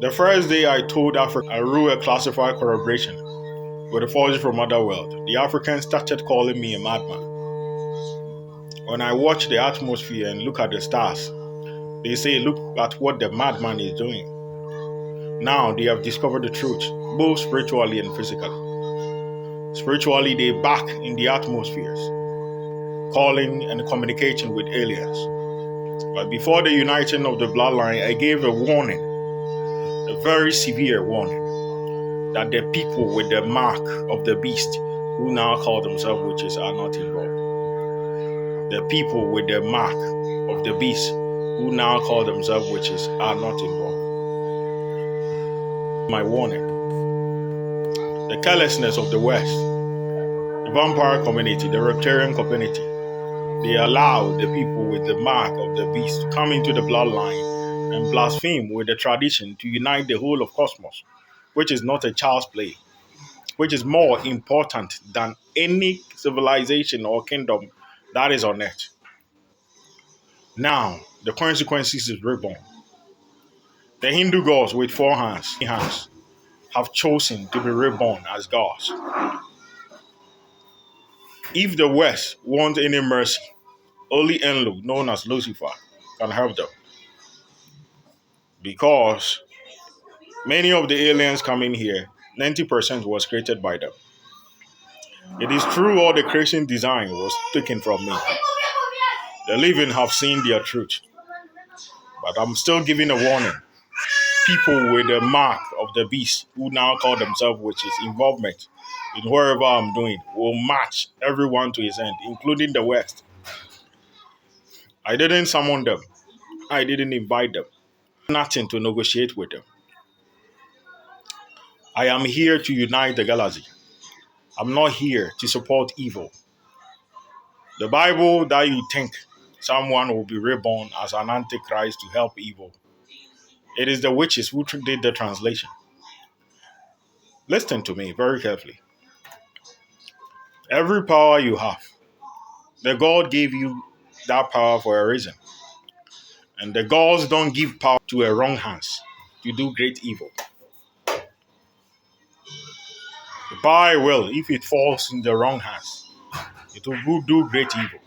The first day I told Africa I rule a classified collaboration with the forces from other world, the Africans started calling me a madman. When I watch the atmosphere and look at the stars, they say, look at what the madman is doing. Now they have discovered the truth, both spiritually and physically. Spiritually, they back in the atmospheres, calling and communicating with aliens. But before the uniting of the bloodline, I gave a warning, a very severe warning, that the people with the mark of the beast, who now call themselves witches, are not involved. The people with the mark of the beast, who now call themselves witches, are not involved. My warning. The carelessness of the West, the vampire community, the reptilian community, they allow the people with the mark of the beast to come into the bloodline and blaspheme with the tradition to unite the whole of cosmos, which is not a child's play, which is more important than any civilization or kingdom that is on earth. Now, the consequences is reborn. The Hindu gods with four hands have chosen to be reborn as gods. If the West wants any mercy, only Enlil, known as Lucifer, can help them. Because many of the aliens coming here, 90% was created by them. It is true all the creation design was taken from me. The living have seen their truth. But I'm still giving a warning. People with the mark of the beast, who now call themselves witches, involvement in wherever I'm doing, will match everyone to his end, including the West. I didn't summon them. I didn't invite them. Nothing to negotiate with them. I am here to unite the galaxy. I'm not here to support evil. The Bible that you think someone will be reborn as an antichrist to help evil, it is the witches who did the translation. Listen to me very carefully. Every power you have, the God gave you that power for a reason. And the gods don't give power to a wrong hands to do great evil. The power will, if it falls in the wrong hands, it will do great evil.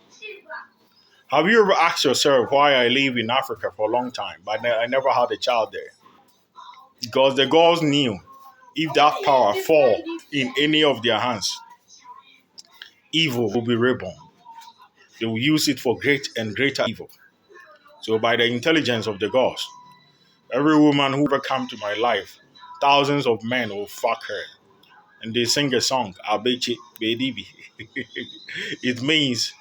Have you ever asked yourself why I live in Africa for a long time, but I never had a child there? Because the gods knew if that power fall in any of their hands, evil will be reborn. They will use it for great and greater evil. So by the intelligence of the gods, every woman who ever come to my life, thousands of men will fuck her. And they sing a song, Abechi Bedibi. It means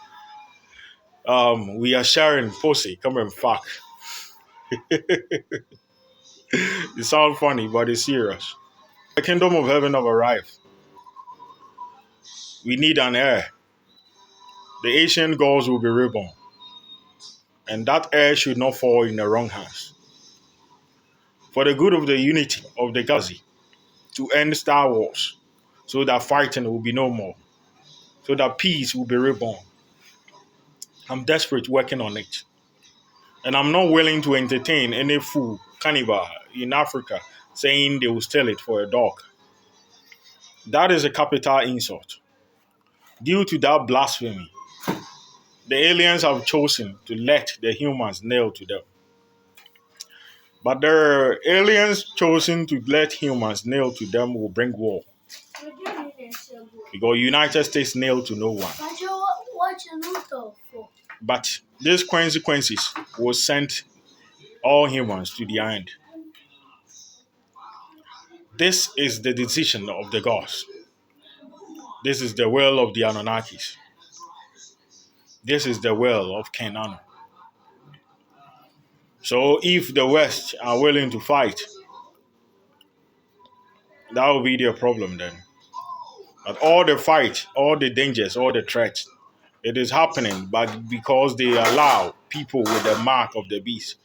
we are sharing pussy, come and fuck. It sounds funny, but it's serious. The kingdom of heaven have arrived. We need an heir. The ancient gods will be reborn. And that heir should not fall in the wrong hands. For the good of the unity of the galaxy, to end Star Wars, so that fighting will be no more, so that peace will be reborn. I'm desperate working on it. And I'm not willing to entertain any fool, cannibal in Africa saying they will steal it for a dog. That is a capital insult. Due to that blasphemy, the aliens have chosen to let the humans kneel to them. But the aliens chosen to let humans kneel to them will bring war. Because United States kneel to no one. But these consequences will send all humans to the end. This is the decision of the gods. This is the will of the Anunnakis. This is the will of Ken Anu. So if the West are willing to fight, that will be their problem then. But all the fight, all the dangers, all the threats, it is happening but because they allow people with the mark of the beast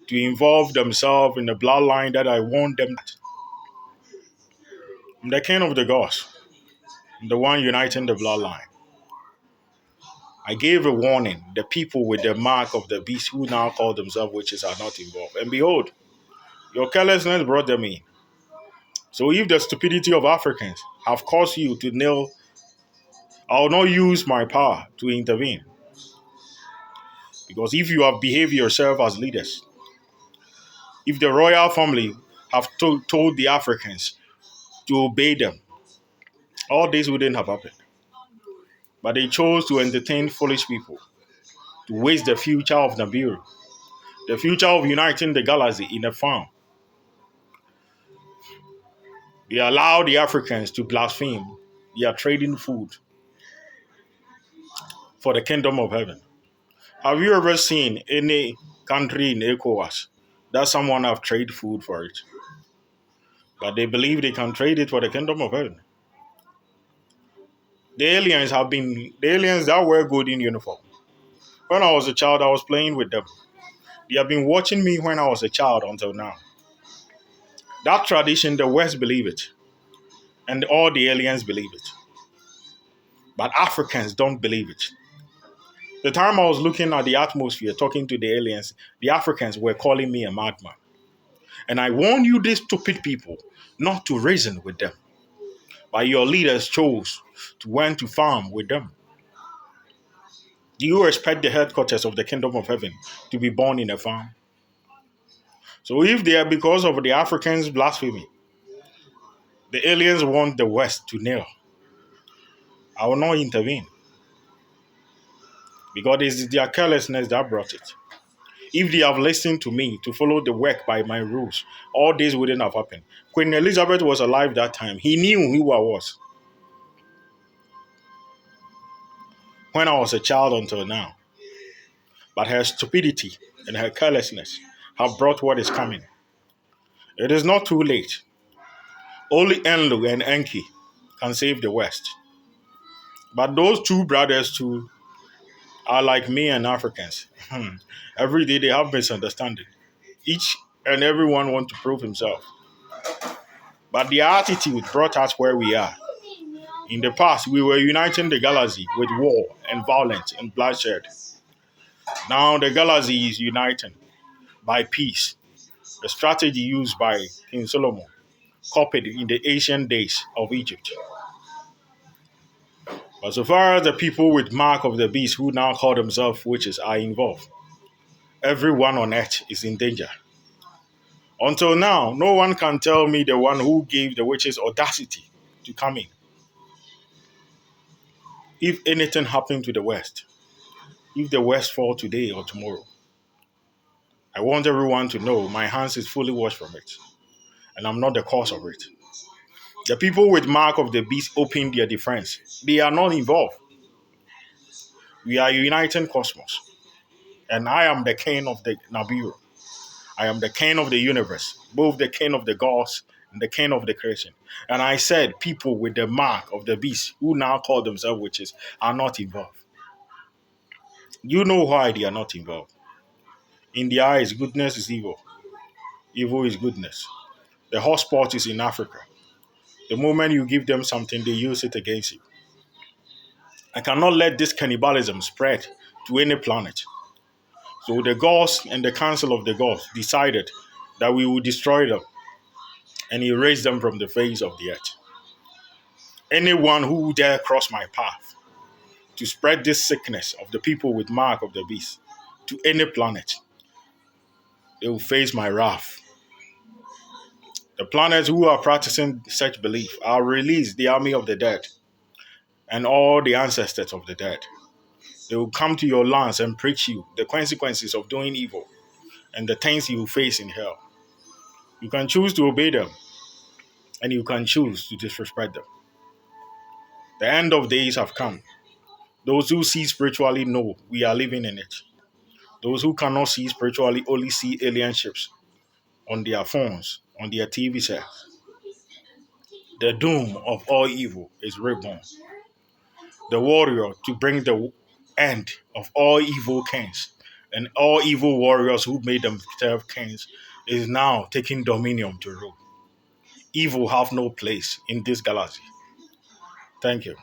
to involve themselves in the bloodline that I want them to. I'm the king of the gods. I'm the one uniting the bloodline. I gave a warning. The people with the mark of the beast who now call themselves witches are not involved. And behold, Your carelessness brought them in. So if the stupidity of Africans have caused you to kneel, I will not use my power to intervene. Because if you have behaved yourself as leaders, if the royal family have told the Africans to obey them, all this wouldn't have happened. But they chose to entertain foolish people, to waste the future of Nibiru, the future of uniting the galaxy in a farm. They allowed the Africans to blaspheme their trading food for the kingdom of heaven. Have you ever seen any country in ECOWAS that someone have traded food for it? But they believe they can trade it for the kingdom of heaven. The aliens that wear good in uniform. When I was a child, I was playing with them. They have been watching me when I was a child until now. That tradition, the West believe it, and all the aliens believe it. But Africans don't believe it. The time I was looking at the atmosphere, talking to the aliens, the Africans were calling me a madman. And I warn you, these stupid people, not to reason with them. But your leaders chose to went to farm with them. Do you expect the headquarters of the kingdom of heaven to be born in a farm? So if they are because of the Africans' blasphemy, the aliens want the West to kneel, I will not intervene because it is their carelessness that brought it. If they have listened to me to follow the work by my rules, all this wouldn't have happened. Queen Elizabeth was alive that time. He knew who I was when I was a child until now. But her stupidity and her carelessness have brought what is coming. It is not too late. Only Enlu and Enki can save the West. But those two brothers too are like me and Africans. Every day they have misunderstanding. Each and everyone want to prove himself. But their attitude brought us where we are. In the past, we were uniting the galaxy with war and violence and bloodshed. Now the galaxy is united by peace. The strategy used by King Solomon, copied in the ancient days of Egypt. But so far as the people with mark of the beast who now call themselves witches are involved, everyone on earth is in danger. Until now, no one can tell me the one who gave the witches audacity to come in. If anything happened to the West, if the West fall today or tomorrow, I want everyone to know my hands is fully washed from it, and I'm not the cause of it. The people with mark of the beast opened their defense. They are not involved. We are uniting cosmos, and I am the king of the Nabiru. I am the king of the universe, both the king of the gods and the king of the creation. And I said people with the mark of the beast, who now call themselves witches, are not involved. You know why they are not involved. In their eyes, goodness is evil. Evil is goodness. The hotspot is in Africa. The moment you give them something, they use it against you. I cannot let this cannibalism spread to any planet. So the gods and the council of the gods decided that we will destroy them and erase them from the face of the earth. Anyone who dare cross my path to spread this sickness of the people with mark of the beast to any planet, they will face my wrath. The planets who are practicing such belief, I'll release the army of the dead and all the ancestors of the dead. They will come to your lands and preach you the consequences of doing evil and the things you will face in hell. You can choose to obey them and you can choose to disrespect them. The end of days have come. Those who see spiritually know we are living in it. Those who cannot see spiritually only see alien ships on their phones, on their TV sets. The doom of all evil is reborn. The warrior to bring the end of all evil kings and all evil warriors who made themselves kings is now taking dominion to rule. Evil have no place in this galaxy. Thank you.